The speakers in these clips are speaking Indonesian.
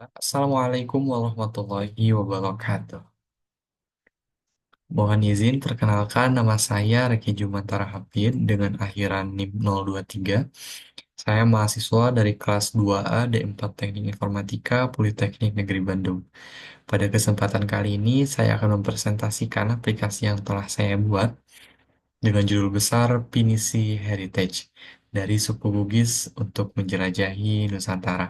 Assalamualaikum warahmatullahi wabarakatuh. Mohon izin perkenalkan nama saya Reki Jumantara Hafid dengan akhiran NIM 023. Saya mahasiswa dari kelas 2A D4 Teknik Informatika Politeknik Negeri Bandung. Pada kesempatan kali ini saya akan mempresentasikan aplikasi yang telah saya buat dengan judul besar Pinisi Heritage dari suku Bugis untuk menjelajahi Nusantara.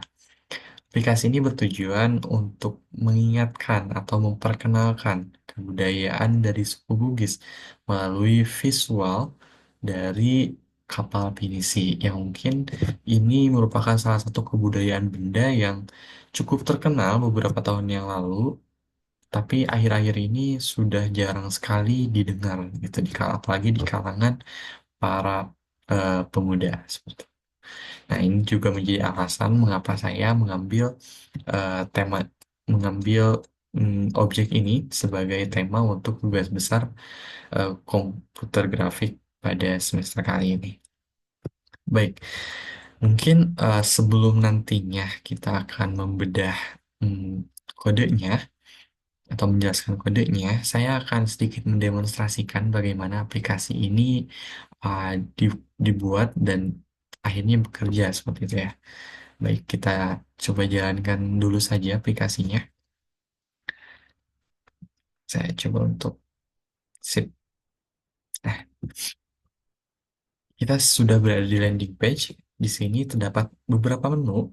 Aplikasi ini bertujuan untuk mengingatkan atau memperkenalkan kebudayaan dari suku Bugis melalui visual dari kapal pinisi yang mungkin ini merupakan salah satu kebudayaan benda yang cukup terkenal beberapa tahun yang lalu, tapi akhir-akhir ini sudah jarang sekali didengar gitu apalagi di kalangan para pemuda seperti. Nah, ini juga menjadi alasan mengapa saya tema mengambil objek ini sebagai tema untuk tugas besar komputer grafik pada semester kali ini. Baik, mungkin sebelum nantinya kita akan membedah mm, kodenya atau menjelaskan kodenya, saya akan sedikit mendemonstrasikan bagaimana aplikasi ini uh, dibuat dan akhirnya bekerja seperti itu ya. Baik, kita coba jalankan dulu saja aplikasinya. Saya coba untuk sip. Nah, kita sudah berada di landing page. Di sini terdapat beberapa menu.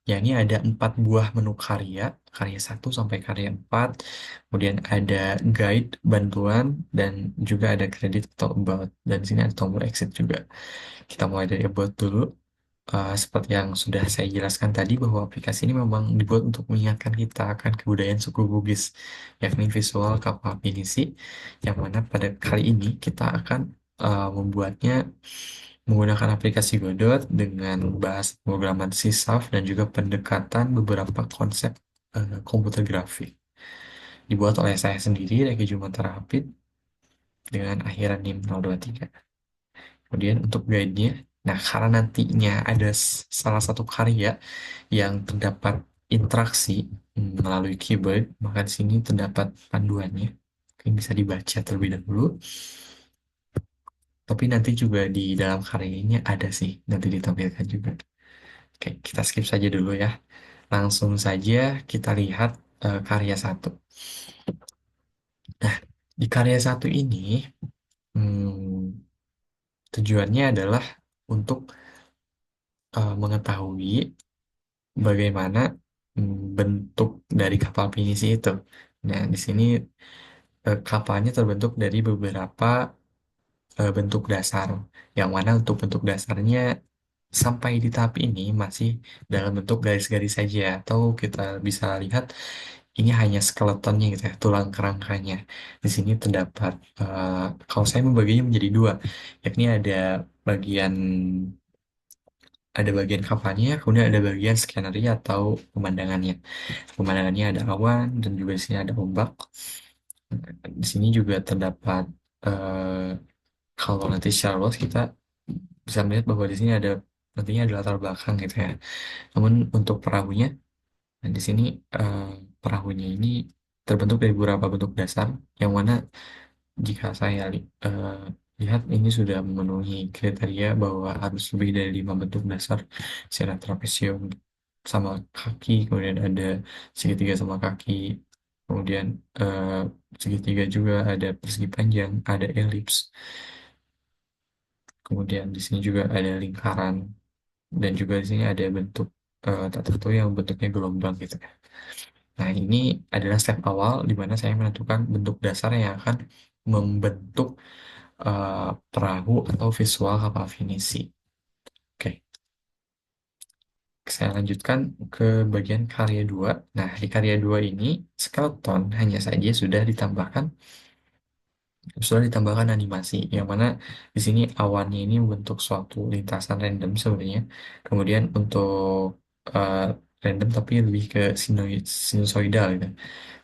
Yakni ada 4 buah menu karya, karya 1 sampai karya 4. Kemudian ada guide, bantuan, dan juga ada kredit atau about. Dan di sini ada tombol exit juga. Kita mulai dari about dulu. Seperti yang sudah saya jelaskan tadi bahwa aplikasi ini memang dibuat untuk mengingatkan kita akan kebudayaan suku Bugis, yakni visual kapal pinisi, yang mana pada kali ini kita akan membuatnya menggunakan aplikasi Godot dengan bahasa pemrograman C# dan juga pendekatan beberapa konsep komputer grafik. Dibuat oleh saya sendiri, Reki Jumantara Hafid, dengan akhiran NIM 023. Kemudian untuk guide-nya, nah karena nantinya ada salah satu karya yang terdapat interaksi melalui keyboard, maka di sini terdapat panduannya. Mungkin bisa dibaca terlebih dahulu. Tapi nanti juga di dalam karya ini ada sih, nanti ditampilkan juga. Oke, kita skip saja dulu ya. Langsung saja kita lihat karya satu. Nah, di karya satu ini, hmm, tujuannya adalah untuk mengetahui bagaimana bentuk dari kapal pinisi itu. Nah, di sini kapalnya terbentuk dari beberapa bentuk dasar, yang mana untuk bentuk dasarnya sampai di tahap ini masih dalam bentuk garis-garis saja, atau kita bisa lihat ini hanya skeletonnya gitu ya, tulang kerangkanya. Di sini terdapat, kalau saya membaginya menjadi dua, yakni bagian bagian kapalnya, kemudian ada bagian skenery atau pemandangannya. Pemandangannya ada awan dan juga di sini ada ombak. Di sini juga terdapat eh, kalau nanti secara luas kita bisa melihat bahwa di sini nantinya ada latar belakang gitu ya. Namun untuk perahunya, nah di sini eh, perahunya ini terbentuk dari beberapa bentuk dasar yang mana jika saya lihat ini sudah memenuhi kriteria bahwa harus lebih dari 5 bentuk dasar, secara trapesium sama kaki, kemudian ada segitiga sama kaki, kemudian eh, segitiga juga ada persegi panjang, ada elips, kemudian di sini juga ada lingkaran dan juga di sini ada bentuk tak tertentu yang bentuknya gelombang gitu ya. Nah, ini adalah step awal di mana saya menentukan bentuk dasar yang akan membentuk eh, perahu atau visual kapal finisi. Oke, saya lanjutkan ke bagian karya 2. Nah, di karya 2 ini, skeleton hanya saja sudah ditambahkan animasi, yang mana di sini awannya ini membentuk suatu lintasan random sebenarnya. Kemudian untuk eh, random tapi lebih ke sinusoidal gitu.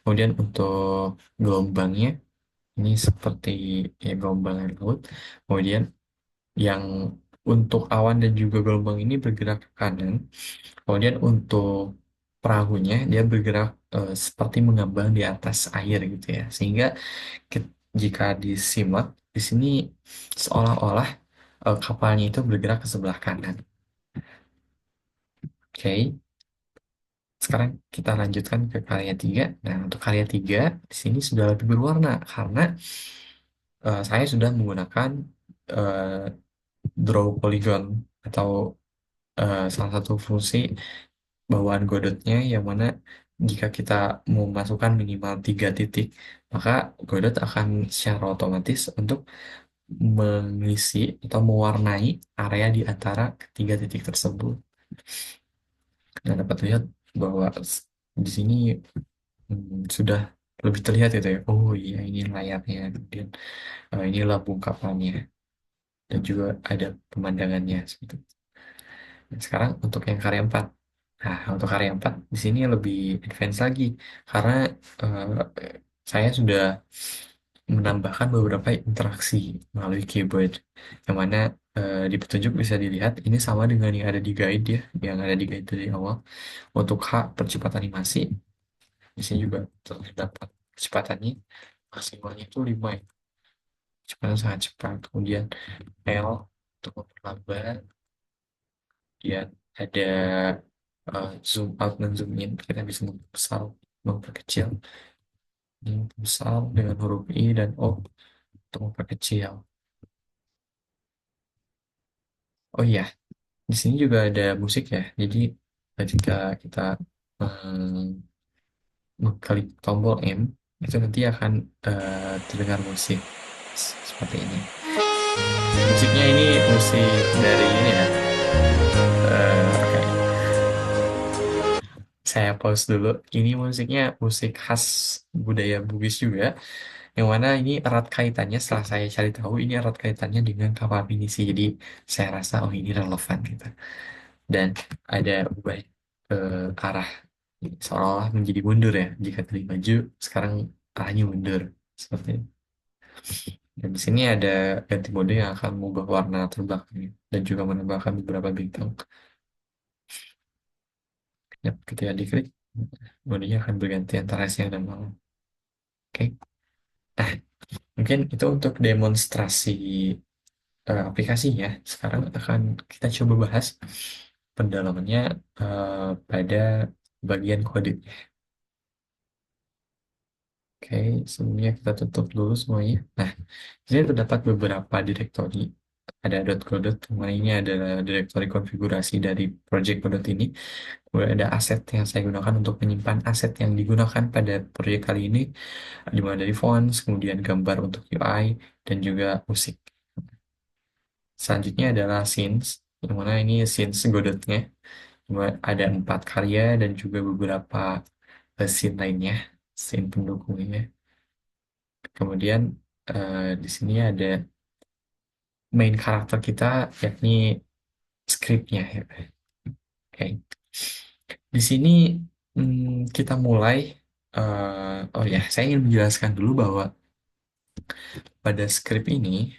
Kemudian untuk gelombangnya ini seperti ya gelombang air laut. Kemudian yang untuk awan dan juga gelombang ini bergerak ke kanan. Kemudian untuk perahunya dia bergerak seperti mengambang di atas air gitu ya. Sehingga jika disimak di sini seolah-olah kapalnya itu bergerak ke sebelah kanan. Oke, sekarang kita lanjutkan ke karya tiga. Nah, untuk karya tiga di sini sudah lebih berwarna karena saya sudah menggunakan eh, draw polygon atau salah satu fungsi bawaan Godotnya yang mana jika kita memasukkan minimal 3 titik, maka Godot akan secara otomatis untuk mengisi atau mewarnai area di antara ketiga titik tersebut. Dan dapat lihat bahwa di sini sudah lebih terlihat itu ya. Oh iya ini layarnya, kemudian ini lambung kapalnya dan juga ada pemandangannya seperti itu. Nah, sekarang untuk yang karya 4. Nah, untuk karya 4 di sini lebih advance lagi karena eh, saya sudah menambahkan beberapa interaksi melalui keyboard yang mana di petunjuk bisa dilihat ini sama dengan yang ada di guide ya, yang ada di guide dari awal. Untuk H percepatan animasi di sini juga terdapat kecepatannya maksimalnya itu 5 ya. Kecepatan sangat cepat. Kemudian L untuk memperlambat, kemudian ada zoom out dan zoom in, kita bisa membesar memperkecil. Ini besar dengan huruf I dan O untuk memperkecil. Oh iya, di sini juga ada musik ya. Jadi ketika kita mengklik tombol M, itu nanti akan terdengar musik seperti ini. Musiknya ini musik dari ini ya. Oke, saya pause dulu. Ini musiknya musik khas budaya Bugis juga, yang mana ini erat kaitannya setelah saya cari tahu ini erat kaitannya dengan kapal pinisi. Jadi saya rasa oh ini relevan gitu. Dan ada ubah ke arah seolah-olah menjadi mundur ya. Jika tadi maju, sekarang arahnya mundur seperti itu. Dan di sini ada ganti mode yang akan mengubah warna terbelakangnya dan juga menambahkan beberapa bintang. Ya, ketika diklik, modenya akan berganti antara siang dan malam. Oke. Nah, mungkin itu untuk demonstrasi aplikasinya. Sekarang akan kita coba bahas pendalamannya pada bagian kode. Oke, sebelumnya kita tutup dulu semuanya. Nah, di sini terdapat beberapa direktori. Ada .godot, yang mana ini adalah direktori konfigurasi dari project Godot ini. Kemudian ada aset yang saya gunakan untuk menyimpan aset yang digunakan pada proyek kali ini, dimulai dari fonts, kemudian gambar untuk UI, dan juga musik. Selanjutnya adalah scenes, yang mana ini scenes Godotnya. Ada 4 karya dan juga beberapa scene lainnya, scene pendukungnya. Kemudian di sini ada main karakter kita, yakni skripnya ya. Oke. Di sini kita mulai. Oh ya, saya ingin menjelaskan dulu bahwa pada skrip ini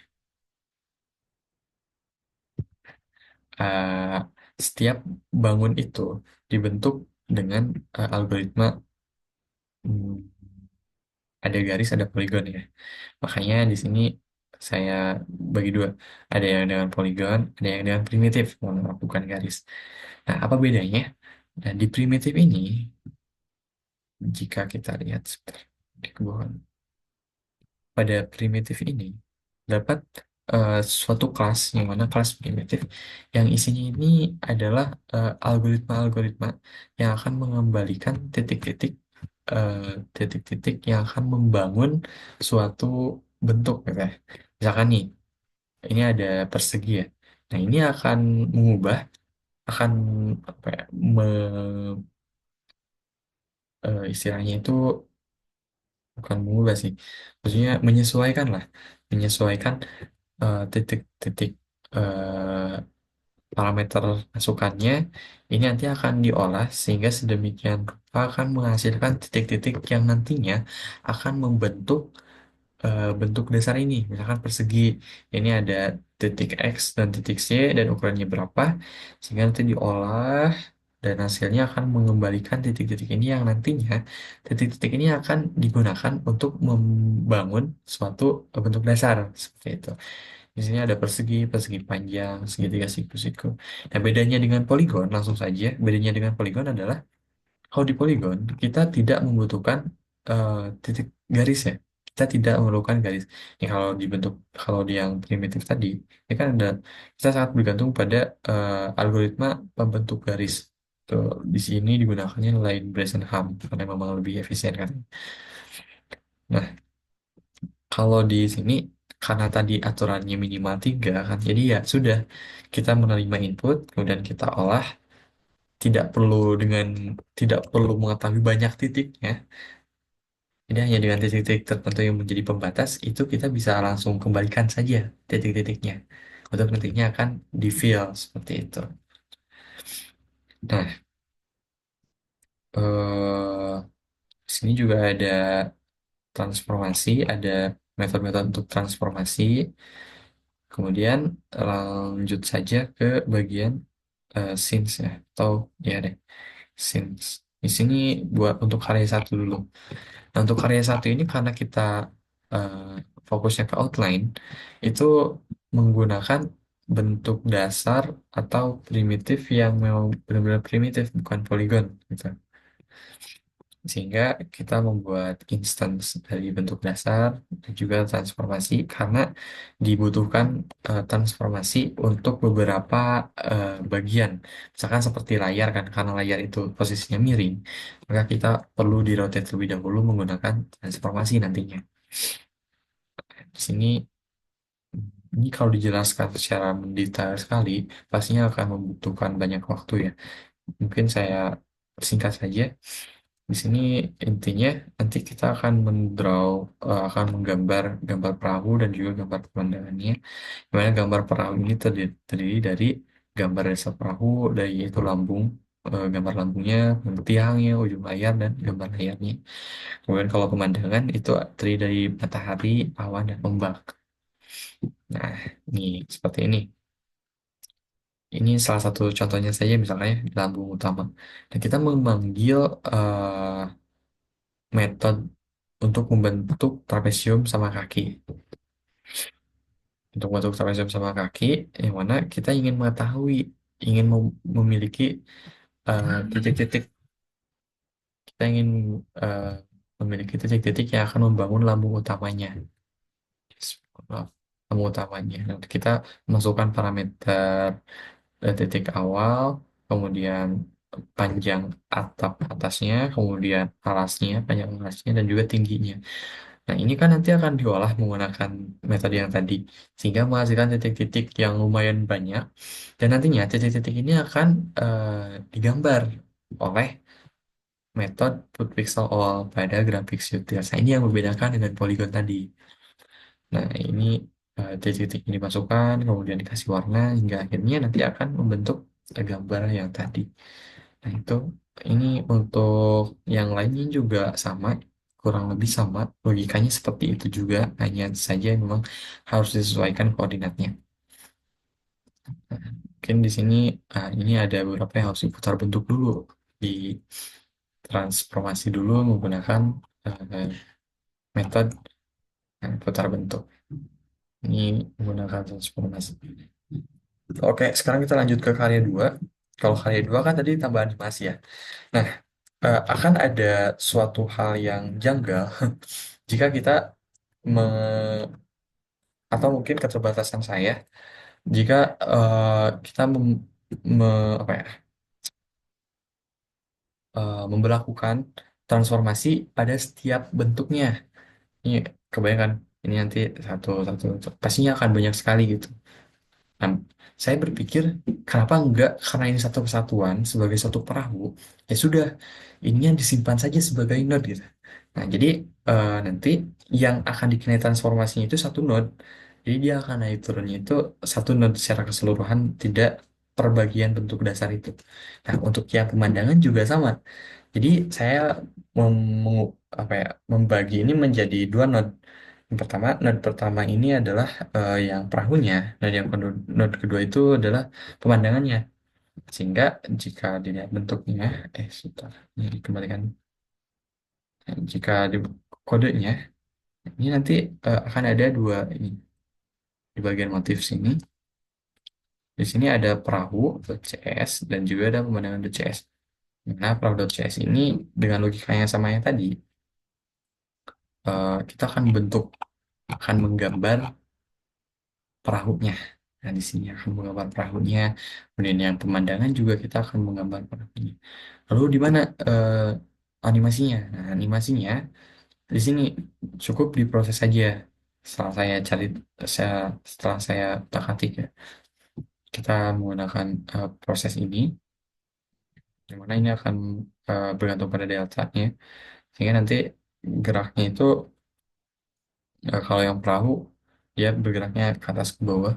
eh, setiap bangun itu dibentuk dengan algoritma hmm, ada garis, ada poligon ya. Makanya di sini saya bagi dua. Ada yang dengan poligon, ada yang dengan primitif, bukan garis. Nah, apa bedanya? Nah, di primitif ini, jika kita lihat sebentar, di ke bawah, pada primitif ini dapat suatu kelas yang mana kelas primitif yang isinya ini adalah algoritma-algoritma yang akan mengembalikan titik-titik eh, titik-titik yang akan membangun suatu bentuk gitu ya. Misalkan nih, ini ada persegi ya. Nah, ini akan mengubah, akan apa ya, istilahnya itu bukan mengubah sih. Maksudnya menyesuaikan lah, menyesuaikan titik-titik parameter masukannya ini nanti akan diolah sehingga sedemikian rupa akan menghasilkan titik-titik yang nantinya akan membentuk bentuk dasar ini. Misalkan persegi ini ada titik X dan titik Y dan ukurannya berapa sehingga nanti diolah dan hasilnya akan mengembalikan titik-titik ini yang nantinya titik-titik ini akan digunakan untuk membangun suatu bentuk dasar seperti itu. Di sini ada persegi, persegi panjang, segitiga, siku-siku. Nah, bedanya dengan poligon, langsung saja, bedanya dengan poligon adalah kalau di poligon, kita tidak membutuhkan eh, titik garis ya. Kita tidak memerlukan garis. Ini kalau di yang primitif tadi, ini kan ada, kita sangat bergantung pada algoritma pembentuk garis. Tuh, di sini digunakannya line Bresenham, karena memang lebih efisien kan. Nah, kalau di sini, karena tadi aturannya minimal 3 kan, jadi ya sudah, kita menerima input, kemudian kita olah, tidak perlu dengan tidak perlu mengetahui banyak titiknya. Jadi hanya dengan titik-titik tertentu yang menjadi pembatas, itu kita bisa langsung kembalikan saja titik-titiknya. Untuk nantinya akan di-fill seperti itu. Nah, di sini juga ada transformasi, ada metode-metode untuk transformasi. Kemudian lanjut saja ke bagian scenes ya, atau ya deh, scenes. Di sini buat untuk karya satu dulu. Nah, untuk karya satu ini karena kita eh, fokusnya ke outline, itu menggunakan bentuk dasar atau primitif yang memang benar-benar primitif, bukan poligon gitu. Sehingga kita membuat instance dari bentuk dasar dan juga transformasi karena dibutuhkan transformasi untuk beberapa bagian. Misalkan seperti layar kan, karena layar itu posisinya miring, maka kita perlu di rotate terlebih dahulu menggunakan transformasi nantinya. Di sini ini kalau dijelaskan secara mendetail sekali, pastinya akan membutuhkan banyak waktu ya. Mungkin saya singkat saja. Di sini intinya nanti kita akan mendraw, akan menggambar gambar perahu dan juga gambar pemandangannya. Dimana gambar perahu ini terdiri dari gambar dasar perahu, dari yaitu lambung, gambar lambungnya, tiangnya, ujung layar, dan gambar layarnya. Kemudian kalau pemandangan itu terdiri dari matahari, awan, dan ombak. Nah, ini seperti ini. Ini salah satu contohnya saja misalnya di lambung utama. Dan kita memanggil metode untuk membentuk trapesium sama kaki. Untuk membentuk trapesium sama kaki, yang mana kita ingin mengetahui, ingin memiliki titik-titik, kita ingin eh, memiliki titik-titik yang akan membangun lambung utamanya. Lambung utamanya. Nanti kita masukkan parameter titik awal, kemudian panjang atap atasnya, kemudian alasnya, panjang alasnya, dan juga tingginya. Nah, ini kan nanti akan diolah menggunakan metode yang tadi, sehingga menghasilkan titik-titik yang lumayan banyak, dan nantinya titik-titik ini akan digambar oleh metode put pixel all pada graphics utils. Nah, ini yang membedakan dengan polygon tadi. Nah, ini titik-titik ini dimasukkan, kemudian dikasih warna, hingga akhirnya nanti akan membentuk gambar yang tadi. Nah, ini untuk yang lainnya juga sama, kurang lebih sama, logikanya seperti itu juga, hanya saja memang harus disesuaikan koordinatnya. Nah, mungkin di sini ini ada beberapa yang harus diputar bentuk dulu, di transformasi dulu menggunakan eh, metode putar bentuk. Ini menggunakan transformasi. Oke, sekarang kita lanjut ke karya 2. Kalau karya 2 kan tadi tambah animasi ya. Nah, akan ada suatu hal yang janggal jika kita me, atau mungkin keterbatasan saya jika kita apa ya, memberlakukan transformasi pada setiap bentuknya. Ini kebayangkan ini nanti satu pastinya akan banyak sekali gitu. Nah, saya berpikir kenapa enggak, karena ini satu kesatuan sebagai satu perahu, ya sudah, ininya disimpan saja sebagai node gitu. Nah, jadi nanti yang akan dikenai transformasinya itu satu node. Jadi dia akan naik turunnya itu satu node secara keseluruhan, tidak per bagian bentuk dasar itu. Nah, untuk yang pemandangan juga sama. Jadi saya apa ya, membagi ini menjadi dua node. Yang pertama, node pertama ini adalah yang perahunya, dan yang kedua, node kedua itu adalah pemandangannya. Sehingga jika dilihat bentuknya, sebentar, ini dikembalikan. Jika di kodenya, ini nanti akan ada dua ini di bagian motif sini. Di sini ada perahu.cs dan juga ada pemandangan.cs. Nah, perahu.cs ini dengan logikanya sama yang tadi, kita akan menggambar perahunya. Nah, di sini akan menggambar perahunya. Kemudian yang pemandangan juga kita akan menggambar perahunya. Lalu di mana animasinya? Nah, animasinya di sini cukup diproses saja. Setelah saya cari, saya setelah saya utak-atik ya, kita menggunakan proses ini, yang mana ini akan bergantung pada delta-nya, sehingga nanti geraknya itu kalau yang perahu dia bergeraknya ke atas ke bawah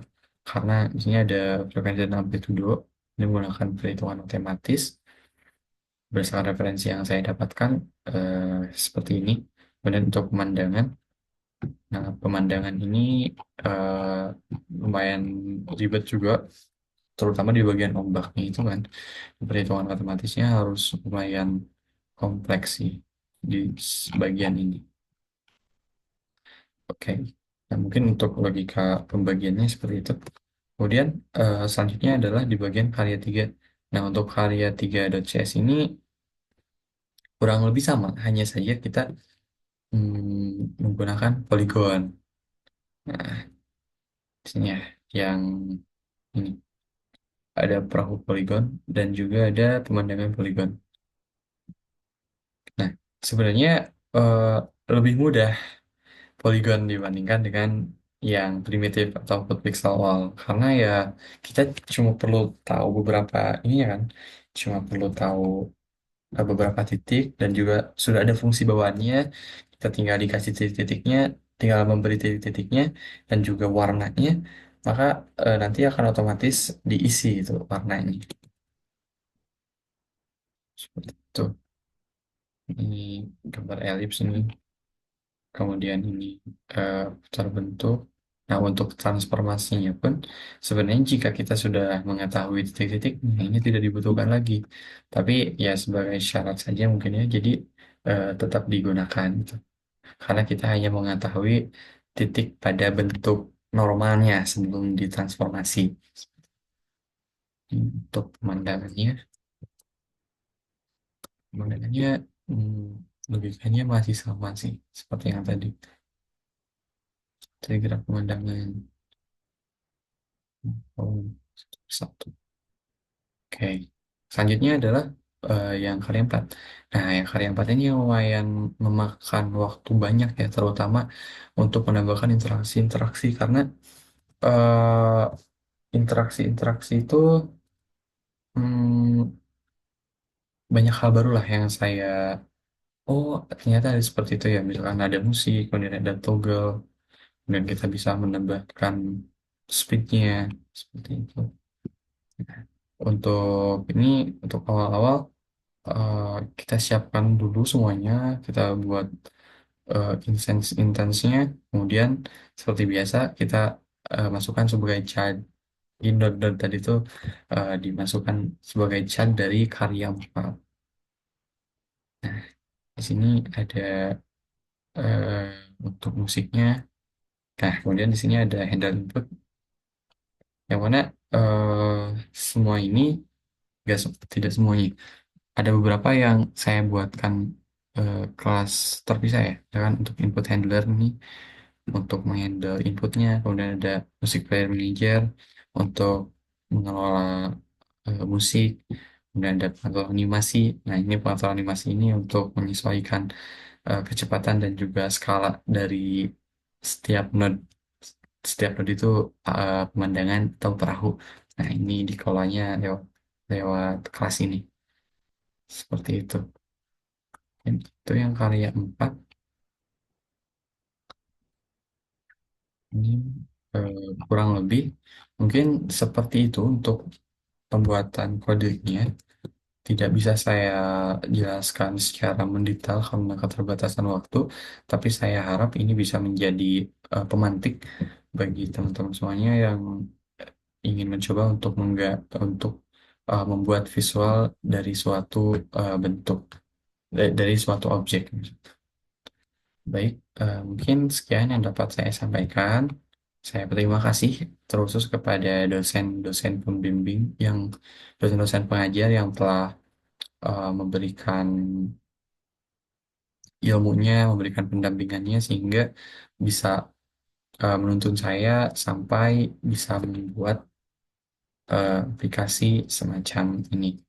karena di sini ada frekuensi dan amplitudo. Ini menggunakan perhitungan matematis berdasarkan referensi yang saya dapatkan seperti ini. Kemudian untuk pemandangan, nah pemandangan ini eh, lumayan ribet juga, terutama di bagian ombaknya itu kan perhitungan matematisnya harus lumayan kompleks sih di bagian ini. Oke, nah, mungkin untuk logika pembagiannya seperti itu. Kemudian selanjutnya adalah di bagian karya 3. Nah, untuk karya 3.cs ini kurang lebih sama, hanya saja kita menggunakan poligon. Nah, di sini ya, yang ini ada perahu poligon dan juga ada pemandangan poligon. Nah, sebenarnya eh, lebih mudah poligon dibandingkan dengan yang primitif atau output pixel wall karena ya kita cuma perlu tahu beberapa ini ya kan, cuma perlu tahu beberapa titik dan juga sudah ada fungsi bawaannya, kita tinggal dikasih titik-titiknya, tinggal memberi titik-titiknya dan juga warnanya, maka nanti akan otomatis diisi itu warnanya seperti itu. Ini gambar elips ini, kemudian ini putar bentuk. Nah, untuk transformasinya pun sebenarnya jika kita sudah mengetahui titik-titik, nah ini tidak dibutuhkan lagi. Tapi ya sebagai syarat saja mungkin ya, jadi tetap digunakan gitu. Karena kita hanya mengetahui titik pada bentuk normalnya sebelum ditransformasi. Untuk pemandangannya logikanya masih sama sih, seperti yang tadi. Jadi gerak pemandangan. Oh, satu. Oke. Selanjutnya adalah yang karya 4. Nah, yang karya 4 ini lumayan memakan waktu banyak ya, terutama untuk menambahkan interaksi-interaksi karena eh, interaksi-interaksi itu hmm, banyak hal baru lah yang saya, oh ternyata ada seperti itu ya, misalkan ada musik, kemudian ada toggle, kemudian kita bisa menambahkan speednya, seperti itu. Untuk ini, untuk awal-awal eh, kita siapkan dulu semuanya, kita buat intensnya, kemudian seperti biasa kita masukkan sebagai child. Di node tadi itu dimasukkan sebagai child dari karya 4. Nah, di sini ada eh, untuk musiknya. Nah, kemudian di sini ada handle input, yang mana eh, semua ini, tidak semuanya. Ada beberapa yang saya buatkan kelas terpisah ya, kan untuk input handler ini untuk menghandle inputnya, kemudian ada music player manager untuk mengelola musik, kemudian ada pengatur animasi. Nah, ini pengatur animasi ini untuk menyesuaikan kecepatan dan juga skala dari setiap node. Setiap node itu pemandangan atau perahu. Nah, ini dikelolanya lewat lewat kelas ini. Seperti itu. Itu yang karya 4. Ini kurang lebih mungkin seperti itu untuk pembuatan kodenya. Tidak bisa saya jelaskan secara mendetail karena keterbatasan waktu, tapi saya harap ini bisa menjadi pemantik bagi teman-teman semuanya yang ingin mencoba untuk membuat visual dari suatu bentuk, dari suatu objek. Baik, mungkin sekian yang dapat saya sampaikan. Saya berterima kasih terkhusus kepada dosen-dosen pembimbing dosen-dosen pengajar yang telah memberikan ilmunya, memberikan pendampingannya sehingga bisa menuntun saya sampai bisa membuat aplikasi semacam ini.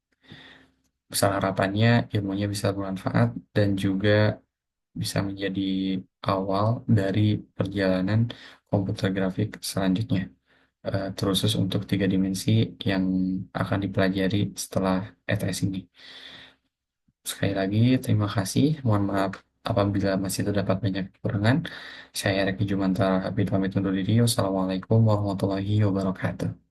Besar harapannya ilmunya bisa bermanfaat dan juga bisa menjadi awal dari perjalanan komputer grafik selanjutnya, terusus untuk tiga dimensi yang akan dipelajari setelah ETS ini. Sekali lagi, terima kasih. Mohon maaf apabila masih terdapat banyak kekurangan. Saya Reki Jumantara, Habib pamit undur diri. Wassalamualaikum warahmatullahi wabarakatuh.